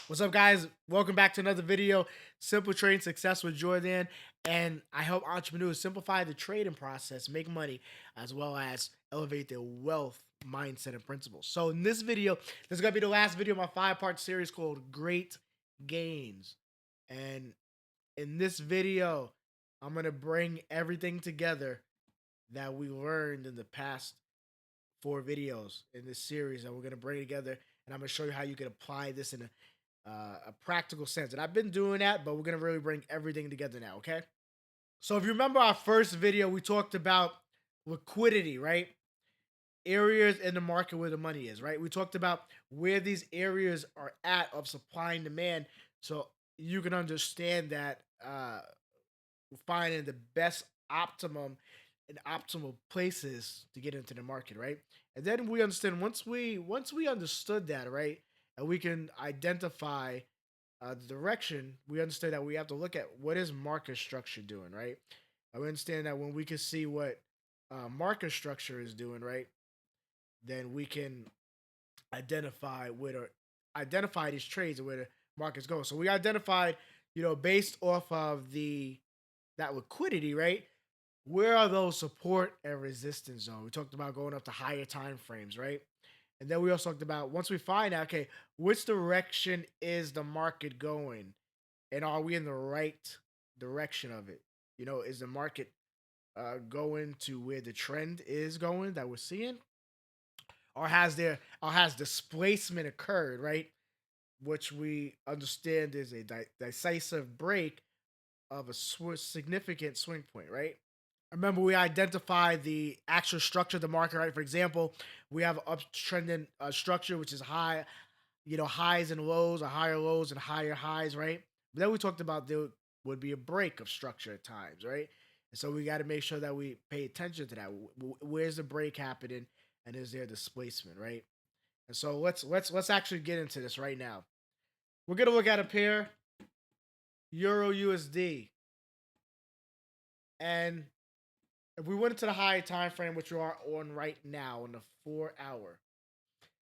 What's up, guys? Welcome back to another video. Simple Trading Success with Jordan. And I help entrepreneurs simplify the trading process, make money, as well as elevate their wealth mindset and principles. So, in this video, this is going to be the last video of my 5-part series called Great Gains. And in this video, I'm going to bring everything together that we learned in the past 4 videos in this series, and we're going to bring it together. And I'm going to show you how you can apply this in a practical sense. And I've been doing that, but we're gonna really bring everything together now, okay? So if you remember our first video, we talked about liquidity, right? Areas in the market where the money is, right? We talked about where these areas are at of supply and demand, so you can understand that finding the best optimum and optimal places to get into the market, right? And then we understand once we understood that, right, and we can identify the direction, we understand that we have to look at what is market structure doing, right? And we understand that when we can see what market structure is doing, right, then we can identify identify these trades and where the market's going. So we identified, based off of the that liquidity, right? Where are those support and resistance zones? We talked about going up to higher time frames, right? And then we also talked about once we find out, okay, which direction is the market going? And are we in the right direction of it? Is the market going to where the trend is going that we're seeing? Or has displacement occurred, right? Which we understand is a decisive break of a significant swing point, right? Remember, we identify the actual structure of the market, right? For example, we have an uptrending structure, which is high, highs and lows, or higher lows and higher highs, right? But then we talked about there would be a break of structure at times, right? And so we got to make sure that we pay attention to that. Where's the break happening, and is there displacement, right? And so let's actually get into this right now. We're gonna look at a pair, Euro USD, and if we went into the high time frame, which we are on right now, on the 4 hour,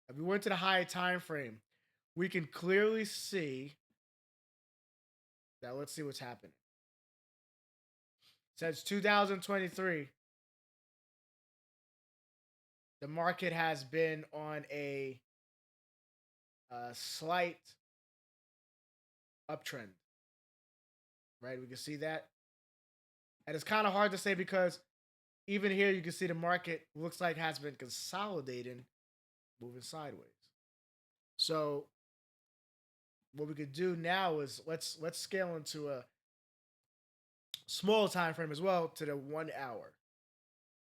if we went to the high time frame, we can clearly see that. Let's see what's happening. Since 2023, the market has been on a slight uptrend, right? We can see that. And it's kind of hard to say because even here you can see the market looks like has been consolidating, moving sideways. So what we could do now is let's scale into a small time frame as well to the 1 hour.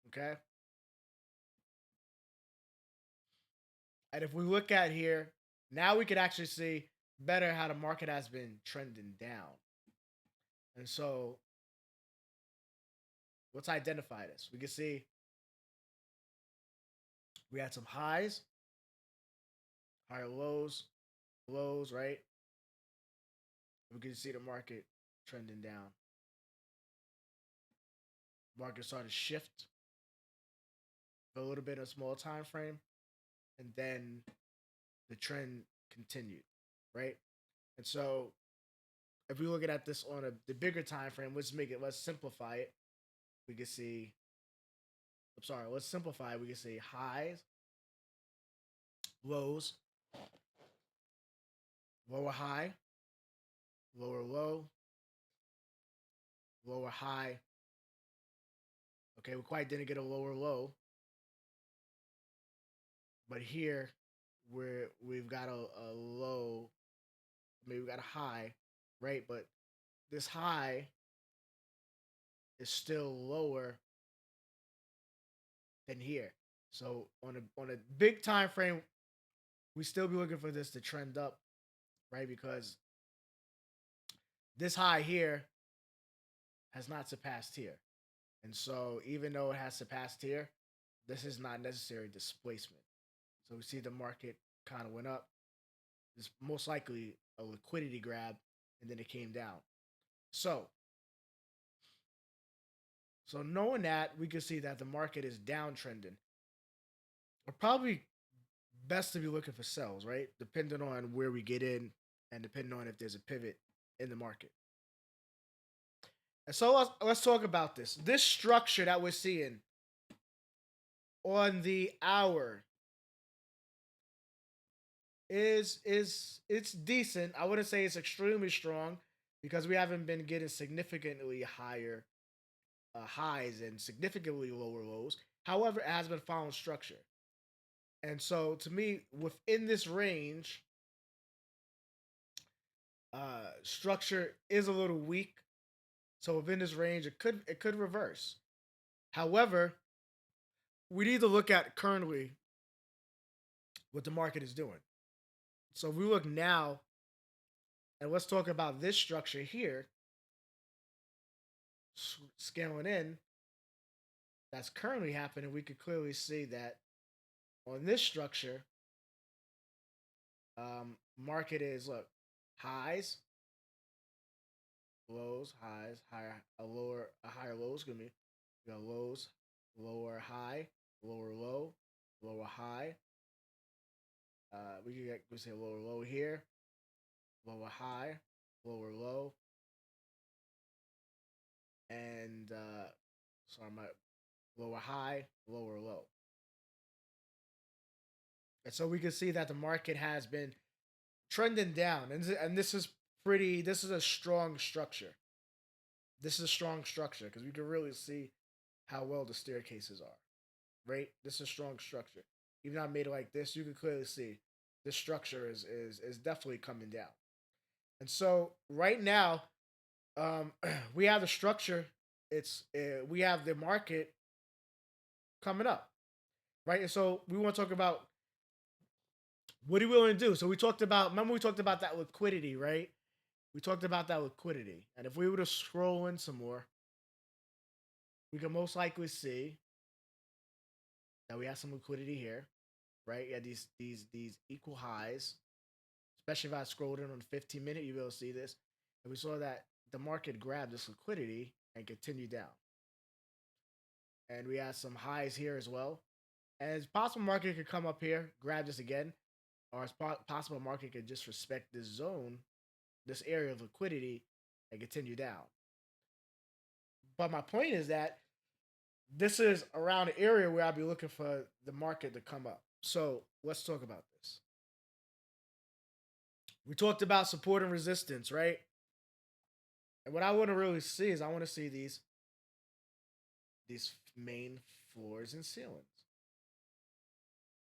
Okay. And if we look at here, now we could actually see better how the market has been trending down. And so let's identify this. We can see we had some highs, higher lows, lows, right? We can see the market trending down. Market started to shift for a little bit of a small time frame, and then the trend continued, right? And so if we look at this on the bigger time frame, let's simplify it. We can see, let's simplify it. We can see highs, lows, lower high, lower low, lower high. Okay, we quite didn't get a lower low, but here we've got a low, maybe we got a high, right? But this high is still lower than here. So on a big time frame, we still be looking for this to trend up, right? Because this high here has not surpassed here. And so even though it has surpassed here, this is not necessary displacement. So we see the market kind of went up. It's most likely a liquidity grab, and then it came down. So knowing that, we can see that the market is downtrending. We're probably best to be looking for sells, right? Depending on where we get in and depending on if there's a pivot in the market. And so let's talk about this. This structure that we're seeing on the hour is it's decent. I wouldn't say it's extremely strong because we haven't been getting significantly higher highs and significantly lower lows. However, it has been following structure. And so to me, within this range, structure is a little weak. So within this range, it could reverse. However, we need to look at currently what the market is doing. So if we look now, and let's talk about this structure here, scaling in, that's currently happening. We could clearly see that on this structure, market is look highs, lows, highs, higher, a higher low. Excuse me. We got lows, lower high, lower low, lower high. We say lower low here, lower high, lower low, and sorry, my lower high, lower low. And so we can see that the market has been trending down, and this is pretty. This is a strong structure. This is a strong structure because we can really see how well the staircases are. Right, this is a strong structure. Even though I made it like this, you can clearly see this structure is definitely coming down. And so right now, we have the structure. We have the market coming up, right? And so we want to talk about what are we willing to do. So we talked about. Remember, we talked about that liquidity, right? We talked about that liquidity, and if we were to scroll in some more, we can most likely see that we have some liquidity here, right? Yeah, these equal highs. Especially if I scrolled in on the 15-minute, you'll be able to see this. And we saw that the market grabbed this liquidity and continued down. And we had some highs here as well. And it's possible market could come up here, grab this again, or it's possible market could just respect this zone, this area of liquidity, and continue down. But my point is that this is around the area where I'll be looking for the market to come up. So let's talk about this. We talked about support and resistance, right? And what I want to really see is I want to see these main floors and ceilings.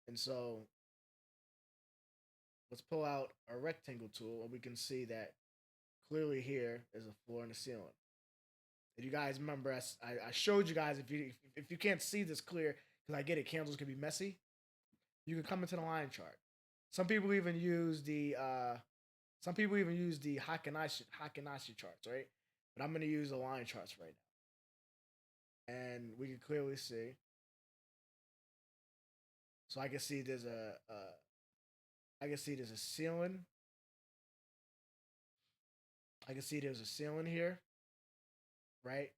And so let's pull out a rectangle tool and we can see that clearly here is a floor and a ceiling. If you guys remember, I showed you guys, if you can't see this clear, because I get it, candles can be messy, you can come into the line chart. Some people even use the Heikinai charts, right? But I'm gonna use the line charts right now, and we can clearly see. So I can see I can see there's a ceiling. I can see there's a ceiling here, right?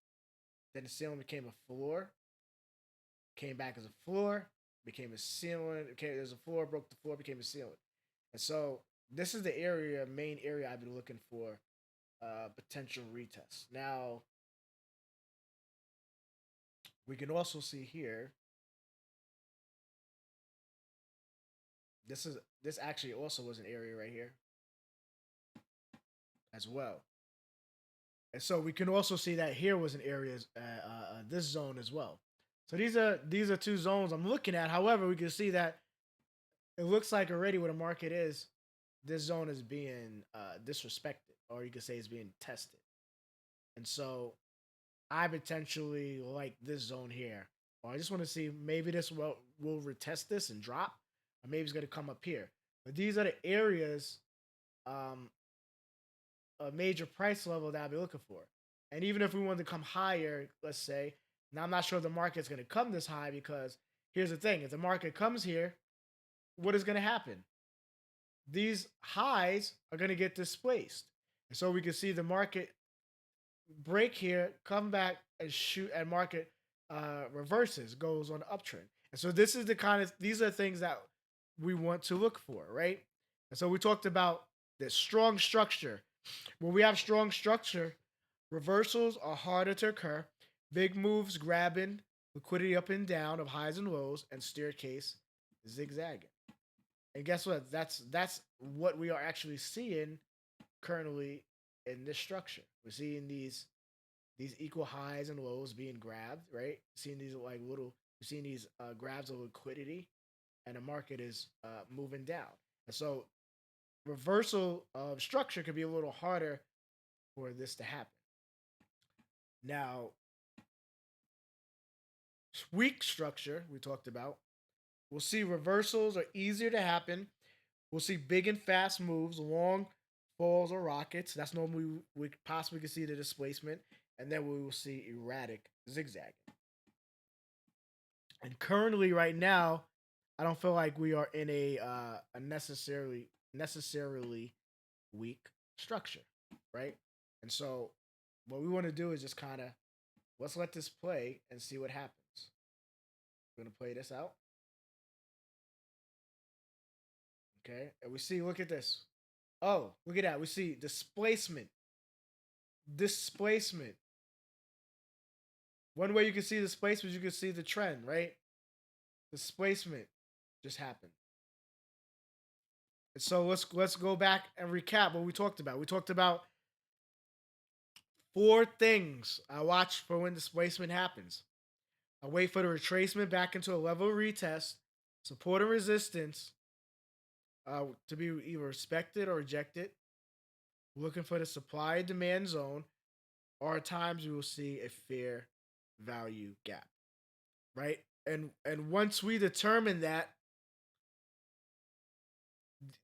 Then the ceiling became a floor, came back as a floor, became a ceiling. Okay, there's a floor, broke the floor, became a ceiling. And so this is the main area I've been looking for potential retest. Now we can also see here. This actually also was an area right here as well. And so we can also see that here was an area, this zone as well. So these are two zones I'm looking at. However, we can see that it looks like already where the market is, this zone is being disrespected, or you could say it's being tested. And so I potentially like this zone here, or I just want to see maybe this will retest this and drop, or maybe it's going to come up here. But these are the areas, a major price level that I'll be looking for. And even if we wanted to come higher, let's say, now I'm not sure if the market's going to come this high because here's the thing: if the market comes here, what is going to happen? These highs are going to get displaced, and so we can see the market break here, come back and shoot, and market reverses, goes on the uptrend. And so this is these are things that we want to look for, right? And so we talked about There's strong structure. When we have strong structure, reversals are harder to occur. Big moves grabbing liquidity up and down of highs and lows, and staircase zigzagging. And guess what? That's what we are actually seeing currently in this structure. We're seeing these equal highs and lows being grabbed, right? Seeing these like little, we're seeing these grabs of liquidity, and the market is moving down. And so reversal of structure could be a little harder for this to happen. Now, weak structure we talked about. We'll see reversals are easier to happen. We'll see big and fast moves, long falls or rockets. That's normally we possibly can see the displacement, and then we will see erratic zigzag. And currently, right now, I don't feel like we are in a necessarily weak structure, right? And so, what we want to do is just kind of let's let this play and see what happens. We're gonna play this out, okay? And we see, look at this. Oh, look at that. We see displacement. Displacement. One way you can see displacement, you can see the trend, right? Displacement just happened. And so let's go back and recap what we talked about. We talked about four things I watch for when displacement happens. I wait for the retracement back into a level retest, support and resistance to be either respected or rejected. Looking for the supply demand zone, or at times we will see a fair value gap, right? And once we determine that,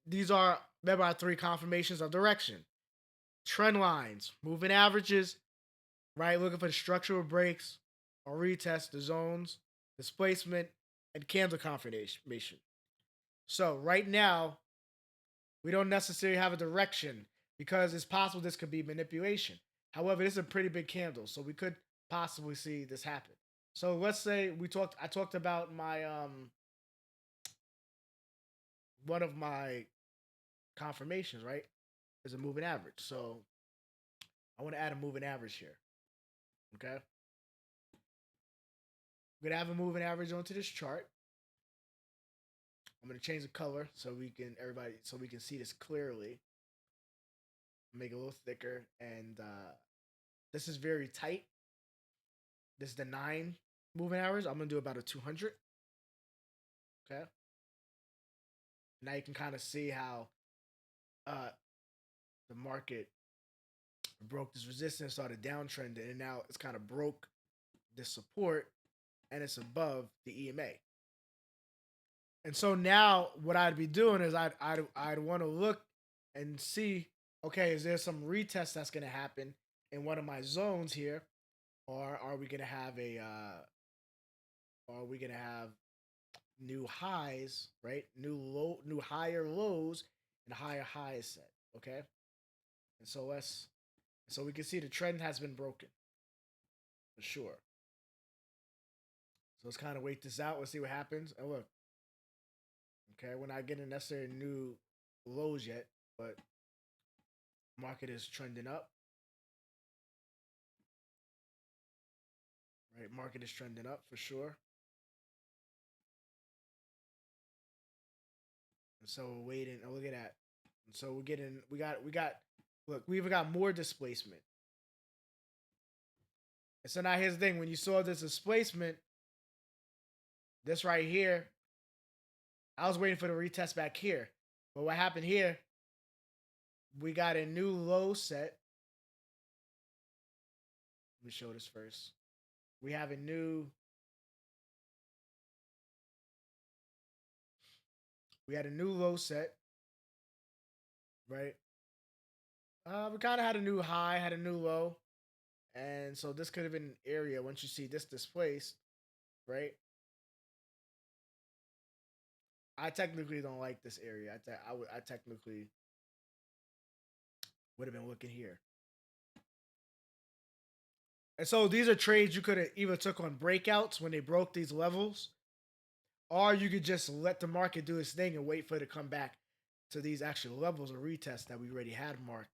these are, remember, our three confirmations of direction: trend lines, moving averages, right? Looking for the structural breaks or retest the zones, displacement, and candle confirmation. So right now, we don't necessarily have a direction because it's possible this could be manipulation. However, this is a pretty big candle, so we could possibly see this happen. So let's say I talked about my one of my confirmations, right? Is a moving average. So I want to add a moving average here. Okay. We're gonna have a moving average onto this chart. I'm gonna change the color so we can see this clearly. Make it a little thicker, and this is very tight. This is the 9 moving average. I'm gonna do about a 200. Okay. Now you can kind of see how uh the market broke this resistance, started downtrending, and now it's kind of broke this support, and it's above the EMA. And so now what I'd be doing is I'd want to look and see, okay, is there some retest that's going to happen in one of my zones here, or are we going to have new highs, right? New higher lows and higher highs set, okay? And so we can see the trend has been broken for sure. So let's kind of wait this out. Let's see what happens. And look, okay, we're not getting necessarily new lows yet, but market is trending up. Right, market is trending up for sure. And so we're waiting. Oh, look at that. And so we're getting. Look, we even got more displacement. And so now here's the thing: when you saw this displacement, this right here, I was waiting for the retest back here. But what happened here? We got a new low set. Let me show this first. We have a new. We had a new low set, right? We kind of had a new high, had a new low, and so this could have been an area. Once you see this displaced, right? I technically don't like this area. I technically would have been looking here. And so these are trades you could have either took on breakouts when they broke these levels, or you could just let the market do its thing and wait for it to come back to these actual levels of retest that we already had marked,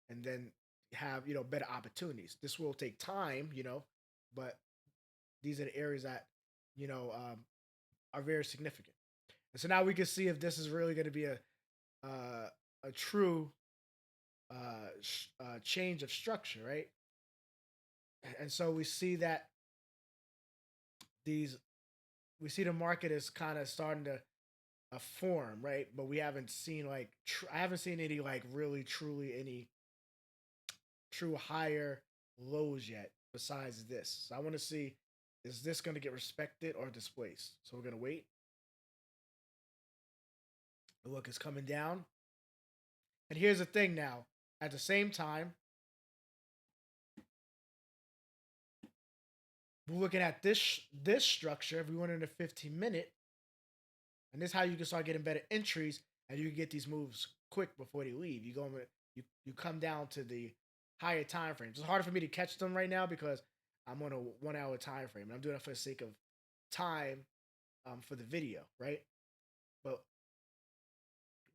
and then have better opportunities. This will take time, but these are the areas that you know um, are very significant. And so now we can see if this is really going to be a true change of structure, right? And so we see that these we see the market is kind of starting to form, right? But we haven't seen like I haven't seen any like really truly any true higher lows yet besides this. So I want to see, is this going to get respected or displaced? So we're going to wait. Look, it's coming down. And here's the thing now. At the same time, we're looking at this structure. If we went in a 15-minute, and this is how you can start getting better entries, and you can get these moves quick before they leave. You come down to the higher time frames. It's harder for me to catch them right now because I'm on a 1 hour time frame, and I'm doing it for the sake of time for the video, right? But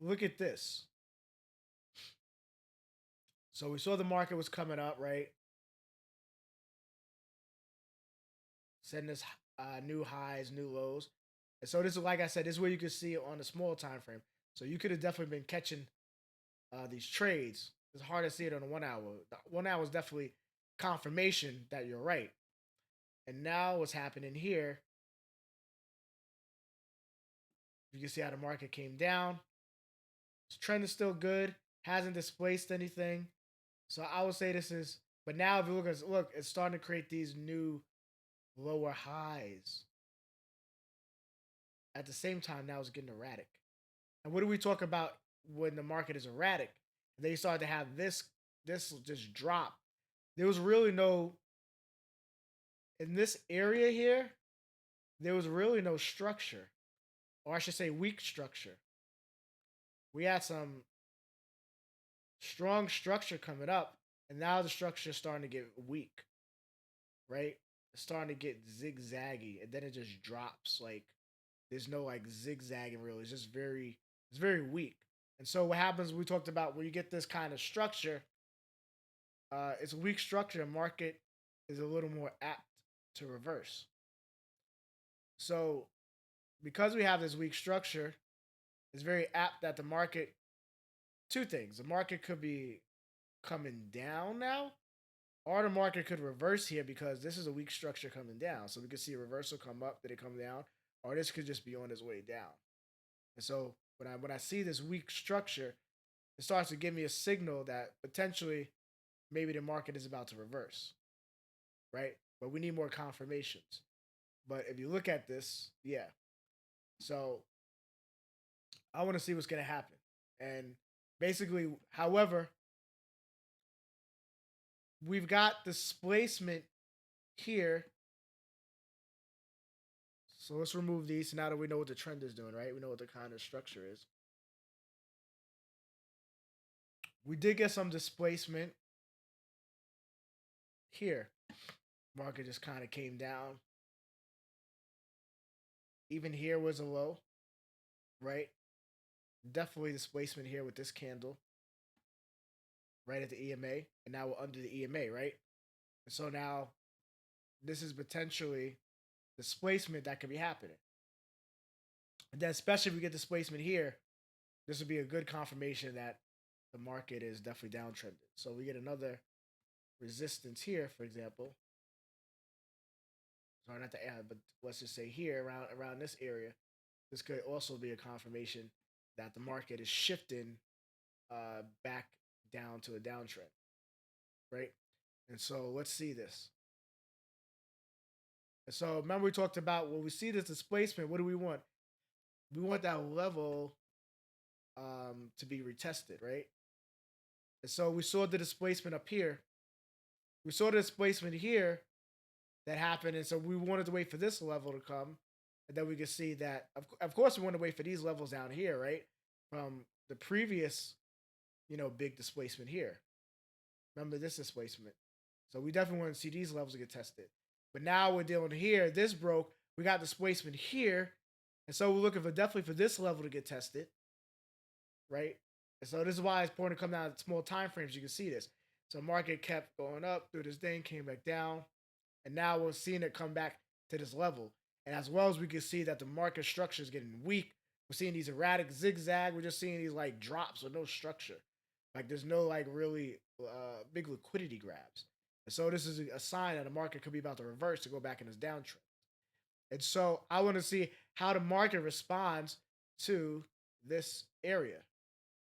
look at this. So we saw the market was coming up, right? Setting this new highs, new lows. And so this is, like I said, this is where you can see it on the small time frame. So you could have definitely been catching these trades. It's hard to see it on a 1 hour. The 1 hour is definitely confirmation that you're right. And now what's happening here, you can see how the market came down. This trend is still good, hasn't displaced anything. So I would say this is, but now if you look, it's starting to create these new lower highs. At the same time, now it's getting erratic. And what do we talk about when the market is erratic? And they start to have this just drop. There was really no, in this area here, there was really no structure, or I should say weak structure. We had some strong structure coming up, and now the structure is starting to get weak, right? It's starting to get zigzaggy, and then it just drops. Like there's no like zigzagging really. It's very weak. And so what happens? We talked about when you get this kind of structure, it's a weak structure. The market is a little more apt to reverse. So because we have this weak structure, it's very apt that the market. Two things: the market could be coming down now, or the market could reverse here because this is a weak structure coming down. So we could see a reversal come up, did it come down, or this could just be on its way down. And so when I see this weak structure, it starts to give me a signal that potentially maybe the market is about to reverse, right? But we need more confirmations. But if you look at this, yeah. So I want to see what's going to happen. And basically, however, we've got displacement here. So let's remove these. So now that we know what the trend is doing, right? We know what the kind of structure is. We did get some displacement here. Market just kind of came down. Even here was a low, right? Definitely displacement here with this candle right at the EMA. And now we're under the EMA, right? And so now this is potentially displacement that could be happening. And then especially if we get displacement here, this would be a good confirmation that the market is definitely downtrended. So we get another resistance here, for example. Sorry, not to add, but let's just say here around this area, this could also be a confirmation that the market is shifting back down to a downtrend, right? And so let's see this. And so remember we talked about when we see this displacement, what do we want? We want that level to be retested, right? And so we saw the displacement up here. We saw the displacement here that happened, and so we wanted to wait for this level to come, and then we could see that. Of course, we want to wait for these levels down here, right, from the previous, big displacement here. Remember this displacement, so we definitely want to see these levels get tested. But now we're dealing here. This broke. We got displacement here, and so we're looking for definitely for this level to get tested, right? And so this is why it's important to come down to small time frames. You can see this. So market kept going up through this thing, came back down, and now we're seeing it come back to this level. And as well as we can see that the market structure is getting weak, we're seeing these erratic zigzag. We're just seeing these like drops with no structure. Like there's no like really big liquidity grabs. And so this is a sign that the market could be about to reverse to go back in this downtrend. And so I want to see how the market responds to this area,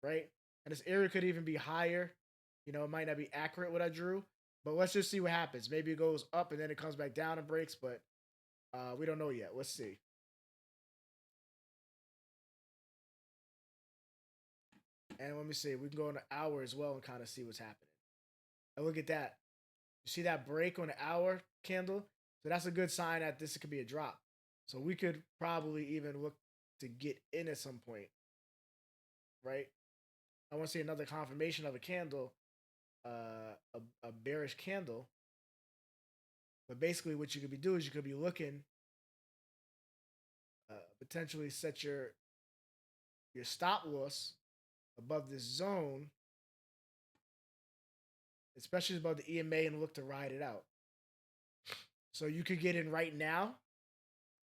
right? And this area could even be higher. You know, it might not be accurate what I drew, but let's just see what happens. Maybe it goes up and then it comes back down and breaks, but we don't know yet. Let's see. And let me see. We can go in an hour as well and kind of see what's happening. And look at that. You see that break on the hour candle? So that's a good sign that this could be a drop. So we could probably even look to get in at some point, right? I want to see another confirmation of a candle, a bearish candle. But basically, what you could be doing is you could be looking, potentially set your stop loss above this zone, especially above the EMA, and look to ride it out. So you could get in right now,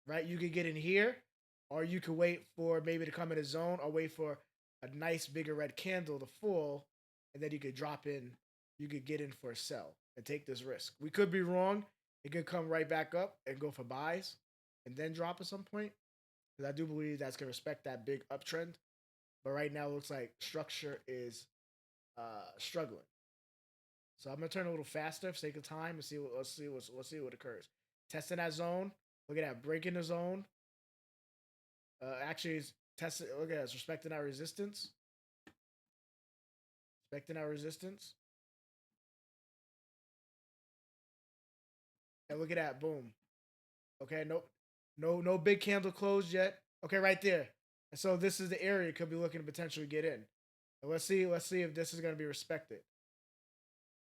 right? You could get in here, or you could wait for maybe to come in a zone, or wait for a nice bigger red candle to fall, and then you could drop in. You could get in for a sell and take this risk. We could be wrong. It could come right back up and go for buys, and then drop at some point. Because I do believe that's gonna respect that big uptrend. But right now, it looks like structure is struggling. So I'm gonna turn a little faster for sake of time and see what let's see what occurs. Testing that zone. Look at that, breaking the zone. Actually, it's testing. Look at that, it's respecting our resistance. Respecting our resistance. And look at that, boom. Okay, no big candle closed yet. Okay, right there. And so this is the area it could be looking to potentially get in. And let's see if this is gonna be respected.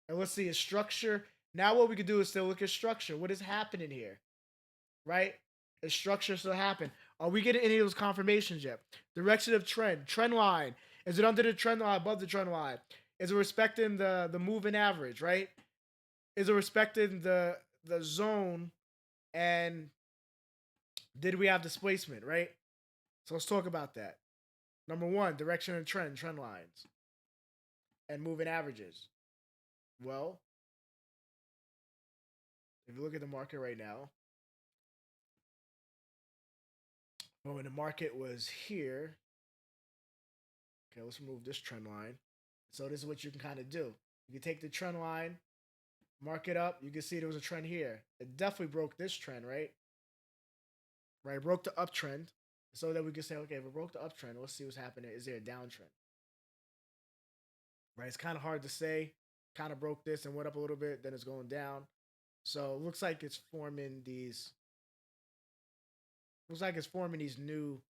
And let's see its structure. Now what we could do is still look at structure. What is happening here? Right? Is structure still happen? Are we getting any of those confirmations yet? Direction of trend, trend line. Is it under the trend line, above the trend line? Is it respecting the moving average, right? Is it respecting the zone? And did we have displacement, right? So let's talk about that. Number one, direction and trend lines, and moving averages. Well, if you look at the market right now, well, when the market was here, okay, let's remove this trend line. So this is what you can kind of do. You can take the trend line, mark it up. You can see there was a trend here. It definitely broke this trend, right? Right, it broke the uptrend. So that we can say, okay, if it broke the uptrend, let's see what's happening. Is there a downtrend? Right, it's kind of hard to say. Kind of broke this and went up a little bit, then it's going down. So it looks like it's forming these. Looks like it's forming these new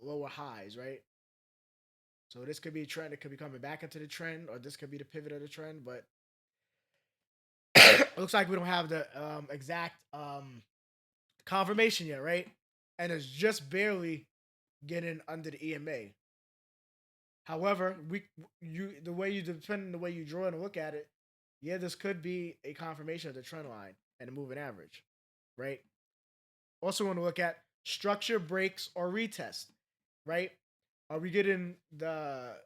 lower highs, right? So this could be a trend. It could be coming back into the trend, or this could be the pivot of the trend. But it looks like we don't have the exact confirmation yet, right? And it's just barely getting under the EMA. However, the way you depending on the way you draw it and look at it, yeah, this could be a confirmation of the trend line and the moving average, right? Also, want to look at structure breaks or retest, right? Are we getting the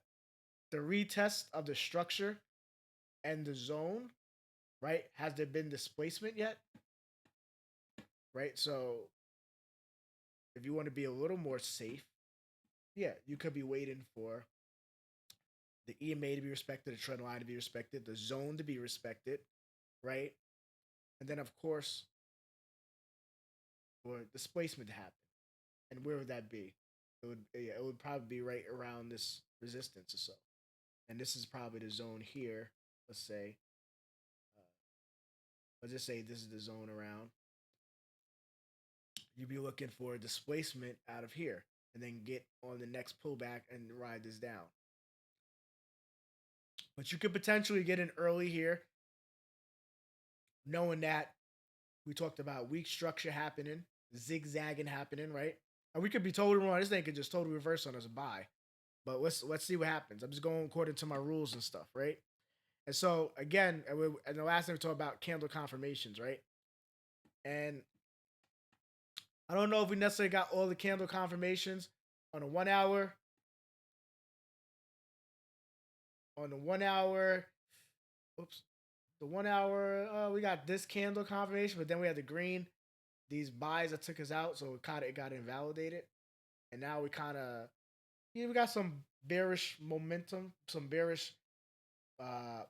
retest of the structure and the zone, right? Has there been displacement yet? Right? So if you want to be a little more safe, yeah, you could be waiting for the EMA to be respected, the trend line to be respected, the zone to be respected, right? And then of course for displacement to happen. And where would that be? It would probably be right around this resistance or so. And this is probably the zone here. Let's say, uh, let's just say this is the zone around. You'd be looking for a displacement out of here, and then get on the next pullback and ride this down. But you could potentially get in early here, knowing that we talked about weak structure happening, zigzagging happening, right? And we could be totally wrong. This thing could just totally reverse on us a buy. But let's see what happens. I'm just going according to my rules and stuff, right? And so again, and the last thing we talked about candle confirmations, right? And I don't know if we necessarily got all the candle confirmations on a 1 hour. On the 1 hour, oops, the 1 hour, we got this candle confirmation, but then we had the green, these buys that took us out, so it got invalidated, and now we kind of we got some bearish momentum, some uh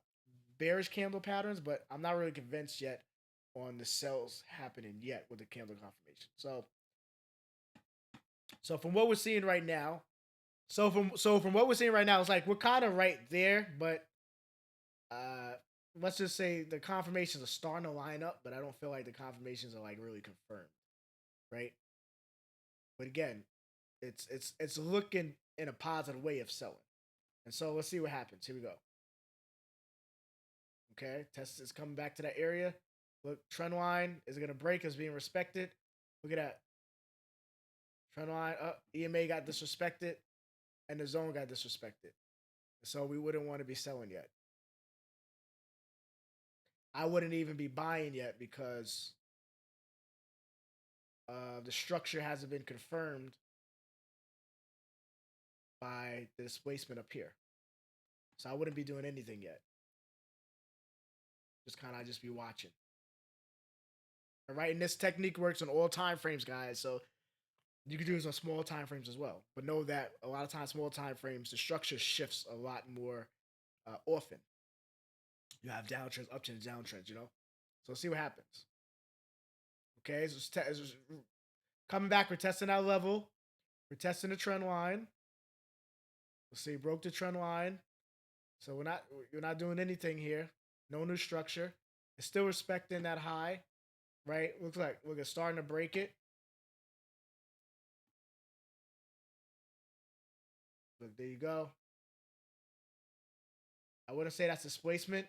bearish candle patterns, but I'm not really convinced yet on the sells happening yet with the candle confirmation. So from what we're seeing right now, so from what we're seeing right now, it's like we're kind of right there, but uh let's just say the confirmations are starting to line up, but I don't feel like the confirmations are like really confirmed, right? But again, it's looking in a positive way of selling. And so let's see what happens. Here we go. Okay, test is coming back to that area. Look, trend line is gonna break, is being respected. Look at that. Trend line up, EMA got disrespected, and the zone got disrespected. So we wouldn't want to be selling yet. I wouldn't even be buying yet because the structure hasn't been confirmed by the displacement up here. So I wouldn't be doing anything yet. Just be watching. All right, and this technique works on all time frames, guys. So you can do this on small time frames as well. But know that a lot of times, small time frames, the structure shifts a lot more often. You have downtrends, uptrends, downtrends, you know? So let's see what happens. Okay, so it's coming back, we're testing our level. We're testing the trend line. Let's see, broke the trend line. So we're not doing anything here. No new structure. It's still respecting that high, right? Looks like we're starting to break it. Look, there you go. I wouldn't say that's displacement,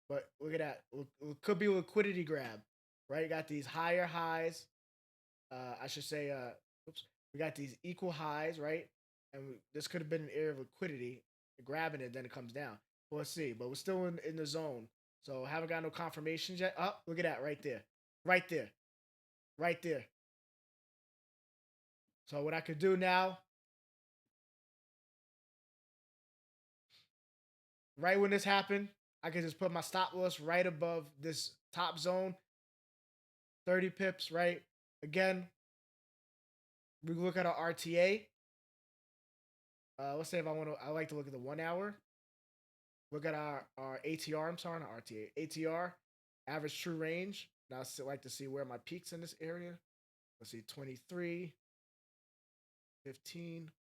but look at that. It could be a liquidity grab, right? You got these higher highs. I should say, oops, we got these equal highs, right? And this could have been an area of liquidity, grabbing it, then it comes down. Well, let's see, but we're still in the zone. So haven't got no confirmations yet. Oh, look at that right there. Right there. Right there. So what I could do now, right when this happened, I could just put my stop loss right above this top zone, 30 pips, right? Again, we look at our RTA. Let's say if I like to look at the 1 hour. Look at our ATR. I'm sorry, not RTA. ATR, average true range. Now I like to see where my peaks in this area. Let's see, 23, 15,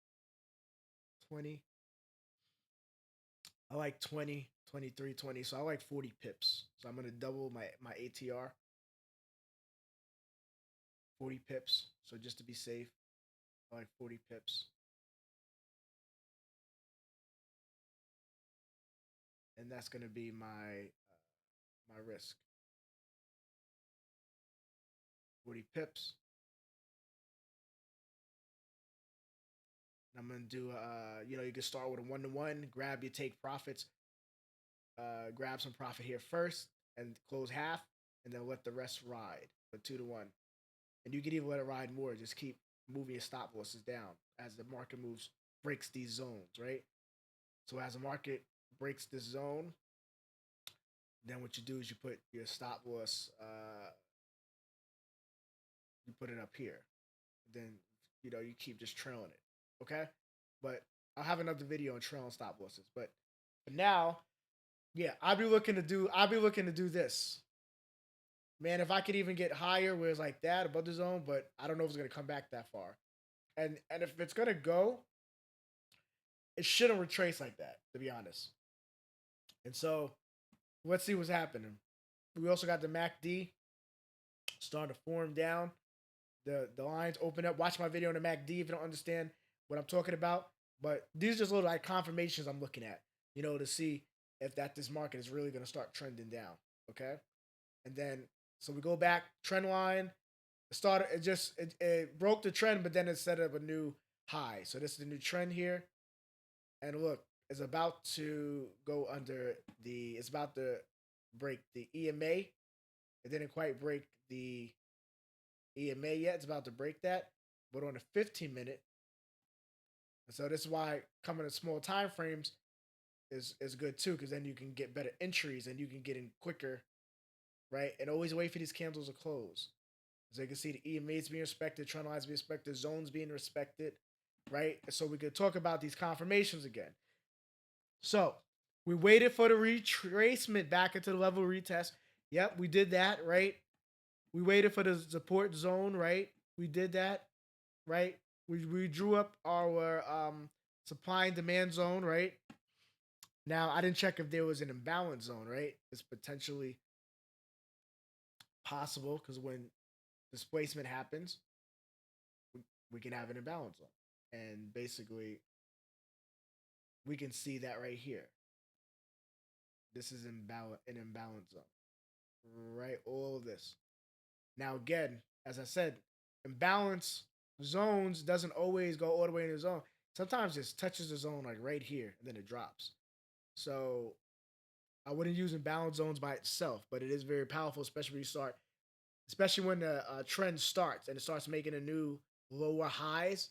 20. I like 20, 23, 20. So I like 40 pips. So I'm going to double my ATR. 40 pips. So just to be safe, I like 40 pips. And that's going to be my risk. 40 pips. And I'm going to do, you can start with a 1-to-1, grab your take profits, grab some profit here first and close half, and then let the rest ride for 2-to-1. And you can even let it ride more. Just keep moving your stop losses down as the market moves, breaks these zones, right? So as the market breaks this zone, then what you do is you put your stop loss, you put it up here. Then you keep just trailing it, okay? But I'll have another video on trailing stop losses. But now, yeah, I'll be looking to do this. Man, if I could even get higher where it's like that above the zone, but I don't know if it's gonna come back that far. And if it's gonna go, it shouldn't retrace like that, to be honest. And so let's see what's happening. We also got the MACD starting to form down. The lines open up. Watch my video on the MACD if you don't understand what I'm talking about. But these are just little like confirmations I'm looking at, to see if this market is really gonna start trending down. Okay. And then so we go back, trend line. It broke the trend, but then it set up a new high. So this is the new trend here. And look, it's about to go under the. It's about to break the EMA. It didn't quite break the EMA yet. It's about to break that, but on a 15 minute. And so this is why coming in small time frames is good too, because then you can get better entries and you can get in quicker, right? And always wait for these candles to close. So you can see the EMA is being respected, trend lines being respected, zones being respected, right? So we could talk about these confirmations again. So we waited for the retracement back into the level retest. Yep, we did that, right? We waited for the support zone, right? We did that, right? We drew up our supply and demand zone, right? Now I didn't check if there was an imbalance zone, right? It's potentially possible because when displacement happens, we can have an imbalance zone. And basically, we can see that right here. This is an imbalance zone, right? All of this. Now, again, as I said, imbalance zones doesn't always go all the way in the zone. Sometimes it touches the zone like right here, and then it drops. So I wouldn't use imbalance zones by itself, but it is very powerful, especially when the trend starts and it starts making a new lower highs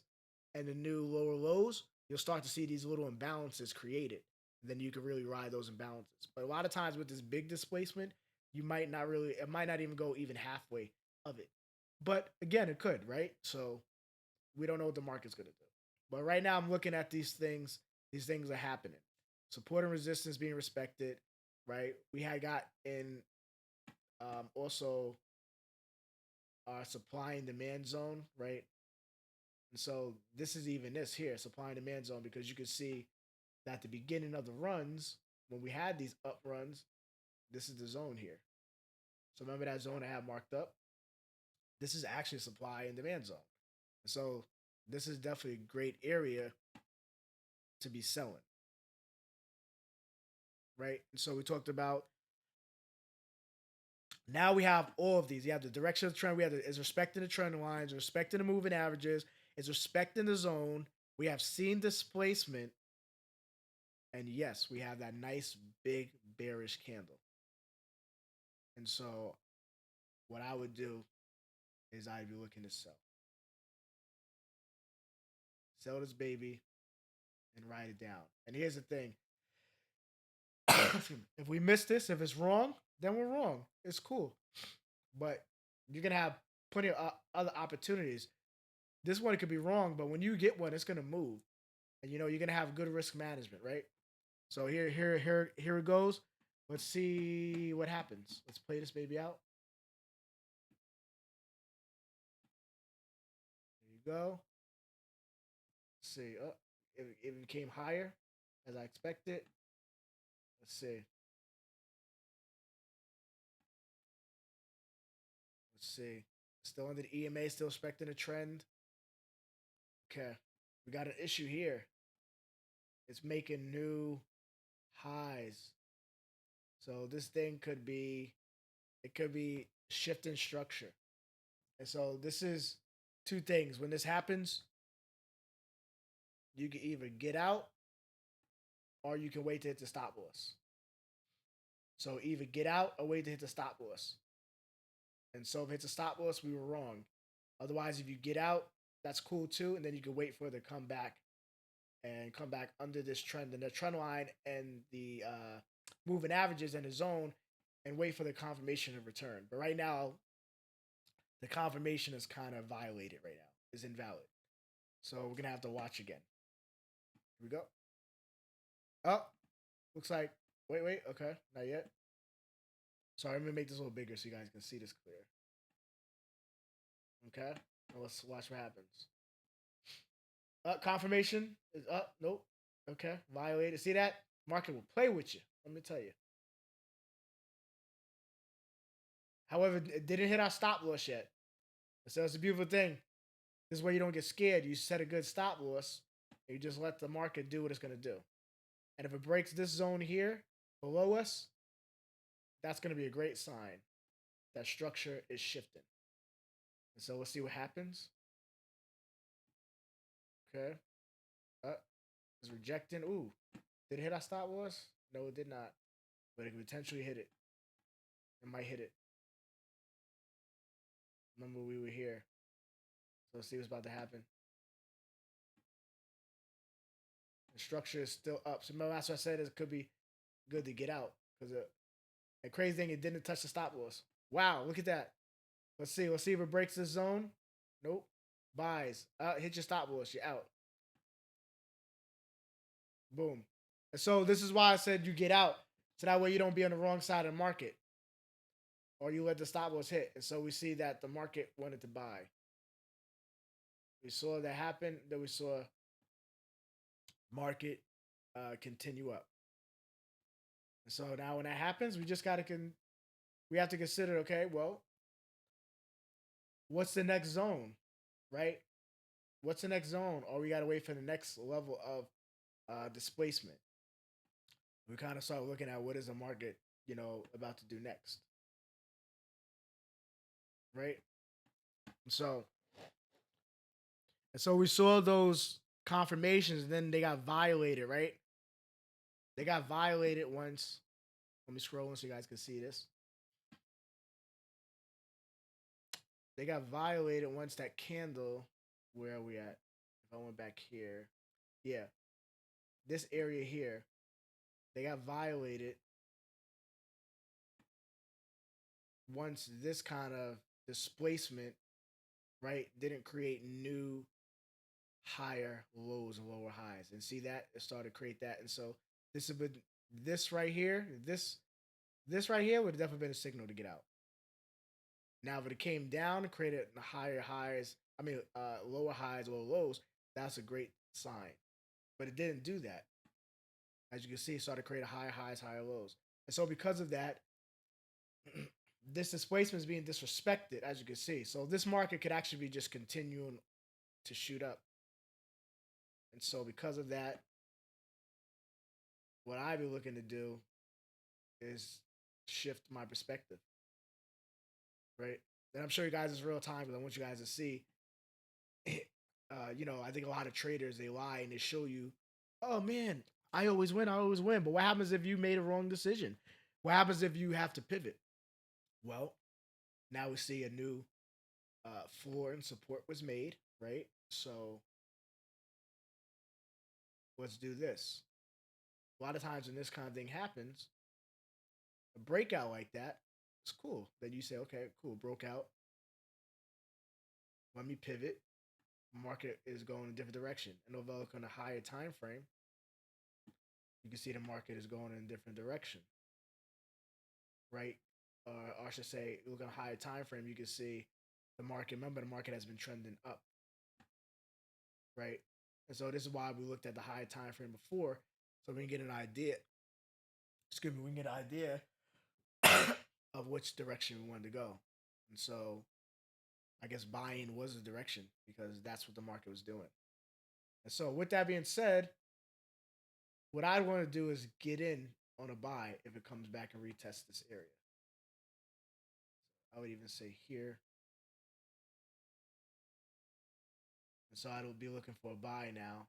and the new lower lows. You'll start to see these little imbalances created. And then you can really ride those imbalances. But a lot of times with this big displacement, it might not even go even halfway of it. But again, it could, right? So we don't know what the market's going to do. But right now, I'm looking at these things. These things are happening. Support and resistance being respected, right? We had got in also our supply and demand zone, right? And so this is even this here, supply and demand zone, because you can see that at the beginning of the runs, when we had these up runs, this is the zone here. So remember that zone I have marked up? This is actually supply and demand zone. So this is definitely a great area to be selling, right? And so we talked about now we have all of these. You have the direction of the trend. Is respecting the trend lines, respecting the moving averages, is respecting the zone. We have seen displacement, and yes, we have that nice big bearish candle. And so, what I would do is I'd be looking to sell this baby, and write it down. And here's the thing: if we miss this, if it's wrong, then we're wrong. It's cool, but you're gonna have plenty of other opportunities. This one could be wrong, but when you get one, it's gonna move, and you're gonna have good risk management, right? So here it goes. Let's see what happens. Let's play this baby out. There you go. Let's see. Oh, it became higher as I expected. Let's see. Let's see. Still under the EMA, still expecting a trend. Okay. We got an issue here. It's making new highs. So this thing could be shifting structure. And so this is two things. When this happens, you can either get out or you can wait to hit the stop loss. So either get out or wait to hit the stop loss. And so if it's a stop loss, we were wrong. Otherwise, if you get out, that's cool too. And then you can wait for it to come back and come back under this trend and the trend line and the moving averages and the zone and wait for the confirmation of return. But right now, the confirmation is kind of violated right now. It's invalid. So we're going to have to watch again. Here we go. Oh, looks like, wait. Okay, not yet. Sorry, I'm going to make this a little bigger so you guys can see this clear. Okay, now let's watch what happens. Confirmation is up. Nope. Okay, violated. See that? Market will play with you. Let me tell you. However, it didn't hit our stop loss yet. So it's a beautiful thing. This is where you don't get scared. You set a good stop loss. And you just let the market do what it's going to do. And if it breaks this zone here below us, that's going to be a great sign that structure is shifting. And so let's see what happens. Okay. It's rejecting. Ooh, did it hit our stop loss? No, it did not. But it could potentially hit it. It might hit it. Remember, we were here. So let's see what's about to happen. The structure is still up. So remember, that's what I said. It could be good to get out because the crazy thing, it didn't touch the stop loss. Wow, look at that. Let's see. Let's see if it breaks this zone. Nope. Buys. Hit your stop loss. You're out. Boom. And so this is why I said you get out. So that way you don't be on the wrong side of the market. Or you let the stop loss hit. And so we see that the market wanted to buy. We saw that happen. Then we saw market continue up. And so now when that happens, we just got to we have to consider, okay, well, what's the next zone, right? What's the next zone? Or we got to wait for the next level of displacement. We kind of start looking at what is the market, about to do next, right? So, and so we saw those confirmations, and then they got violated, right? They got violated once. Let me scroll in so you guys can see this. They got violated once that candle. Where are we at? If I went back here, yeah, this area here, they got violated once this kind of displacement, right, didn't create new higher lows and lower highs. And see that it started to create that. And so this has been this right here, this right here would have definitely been a signal to get out. Now, if it came down and created higher highs, lower highs, lower lows, that's a great sign. But it didn't do that. As you can see, it started to create higher highs, higher lows. And so because of that, this displacement is being disrespected, as you can see. So this market could actually be just continuing to shoot up. And so because of that, what I've been looking to do is shift my perspective, right? And I'm sure you guys it's real time because I want you guys to see. I think a lot of traders, they lie and they show you, oh man, I always win, I always win. But what happens if you made a wrong decision? What happens if you have to pivot? Well, now we see a new floor and support was made, right? So let's do this. A lot of times when this kind of thing happens, a breakout like that, it's cool. Then you say, okay, cool, broke out. Let me pivot. Market is going a different direction. And if I look on a higher time frame, you can see the market is going in a different direction, right? Or I should say, look on a higher time frame, you can see the market. Remember, the market has been trending up, right? And so this is why we looked at the higher time frame before, so we can get an idea. Excuse me, we can get an idea of which direction we wanted to go. And so I guess buying was the direction because that's what the market was doing. And so with that being said, what I want to do is get in on a buy if it comes back and retest this area. I would even say here. And so I will be looking for a buy now.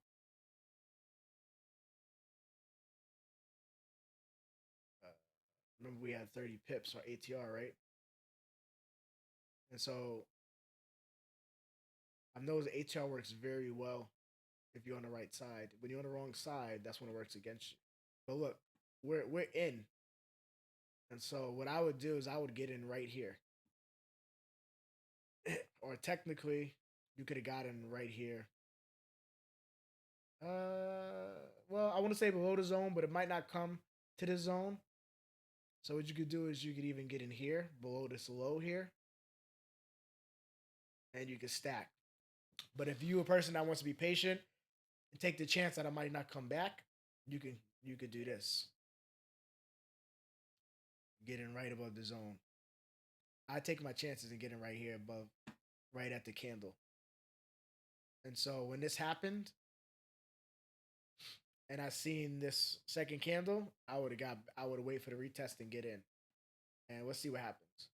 Remember we had 30 pips or ATR, right? And so I know the ATR works very well if you're on the right side. When you're on the wrong side, that's when it works against you. But look, we're in. And so what I would do is I would get in right here. Or technically, you could have gotten right here. Well, I want to say below the zone, but it might not come to the zone. So what you could do is you could even get in here, below this low here, and you could stack. But if you're a person that wants to be patient and take the chance that I might not come back, you could do this. Get in right above the zone. I take my chances and getting right here above, right at the candle. And so when this happened, and I seen this second candle, I would have wait for the retest and get in. And let's see what happens.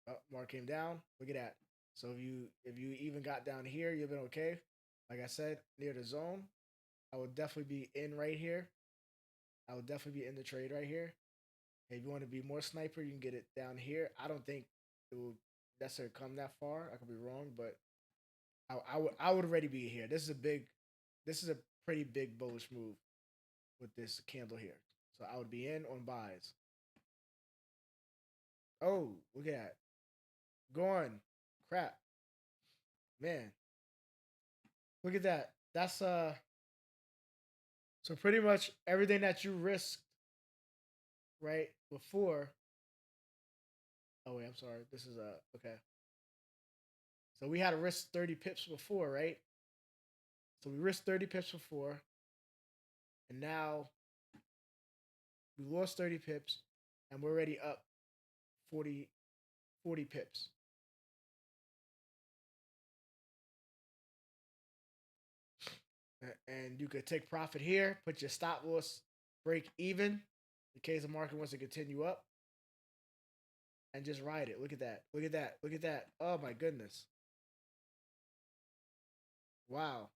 Oh, mark came down. Look at that. So if you even got down here, you've been okay. Like I said, near the zone, I would definitely be in right here. I would definitely be in the trade right here. If you want to be more sniper, you can get it down here. I don't think it will necessarily come that far. I could be wrong, but I would already be here. This is a pretty big bullish move with this candle here. So I would be in on buys. Oh, look at that. Gone. Crap. Man. Look at that. That's so pretty much everything that you risked, right, before. Oh wait, I'm sorry. This is okay. So we had to risk 30 pips before, right? So we risked 30 pips before, and now we lost 30 pips, and we're already up 40, 40 pips. And you could take profit here, put your stop loss break even in case the market wants to continue up, and just ride it. Look at that. Look at that. Look at that. Oh my goodness. Wow.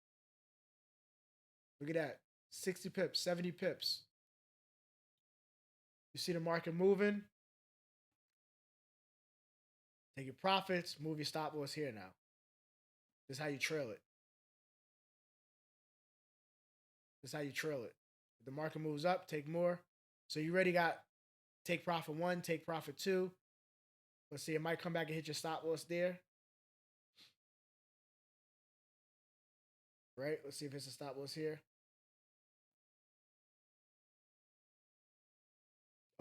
Look at that. 60 pips, 70 pips. You see the market moving. Take your profits, move your stop loss here now. This is how you trail it. This is how you trail it. If the market moves up, take more. So you already got take profit one, take profit two. Let's see, it might come back and hit your stop loss there. Right? Let's see if it's a stop loss here.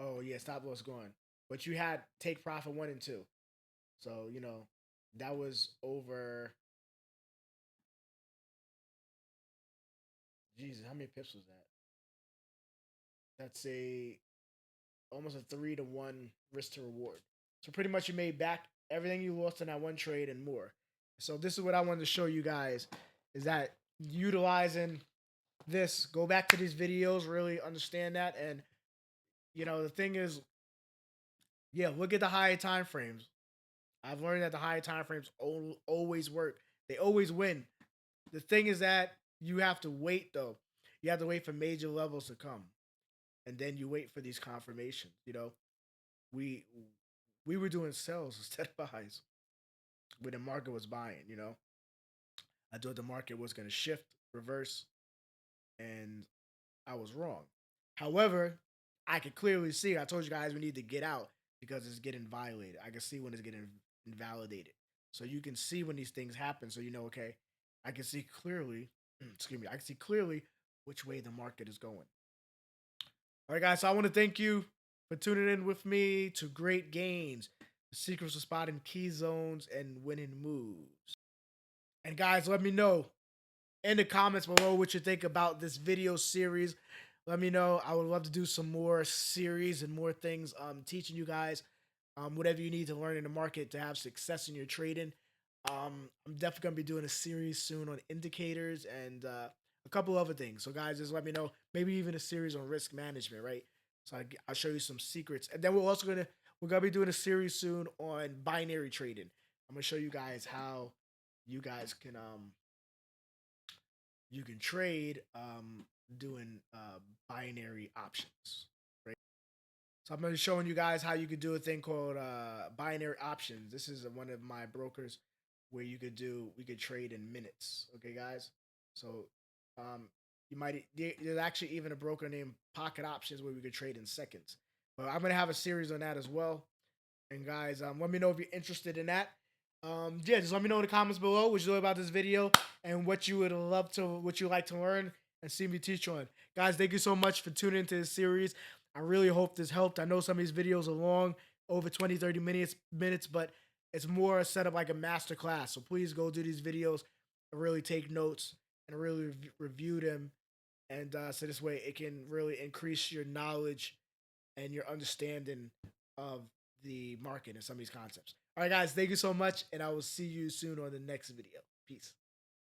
Oh yeah, stop loss gone. But you had take profit one and two. So, that was over. Jesus, how many pips was that? That's a almost a 3-to-1 risk to reward. So pretty much you made back everything you lost in that one trade and more. So this is what I wanted to show you guys is that utilizing this, go back to these videos, really understand that. And the thing is, yeah, look at the high time frames. I've learned that the high time frames always work. They always win. The thing is that you have to wait though. You have to wait for major levels to come, and then you wait for these confirmations. We we were doing sells instead of buys when the market was buying. I thought the market was going to shift, reverse, and I was wrong. However, I could clearly see. I told you guys we need to get out because it's getting violated. I can see when it's getting invalidated. So you can see when these things happen. So okay, I can see clearly. Excuse me. I can see clearly which way the market is going. All right, guys. So I want to thank you for tuning in with me to Great Gains, the secrets of spotting key zones and winning moves. And guys, let me know in the comments below what you think about this video series. Let me know. I would love to do some more series and more things teaching you guys whatever you need to learn in the market to have success in your trading. I'm definitely going to be doing a series soon on indicators and a couple other things. So guys, just let me know. Maybe even a series on risk management, right? So I'll show you some secrets. And then we're going to be doing a series soon on binary trading. I'm going to show you guys how you guys can trade doing binary options, right? So I'm going to be showing you guys how you could do a thing called binary options. This is one of my brokers where we could trade in minutes. Okay, guys. So there's actually even a broker named Pocket Options where we could trade in seconds. But I'm going to have a series on that as well. And guys, let me know if you're interested in that. Yeah, just let me know in the comments below what you know about this video and what you like to learn and see me teach on. Guys, thank you so much for tuning into this series. I really hope this helped. I know some of these videos are long, over 20, 30 minutes, but it's more set up like a master class. So please go do these videos and really take notes and really review them. And so this way it can really increase your knowledge and your understanding of the market and some of these concepts. All right, guys, thank you so much, and I will see you soon on the next video. Peace.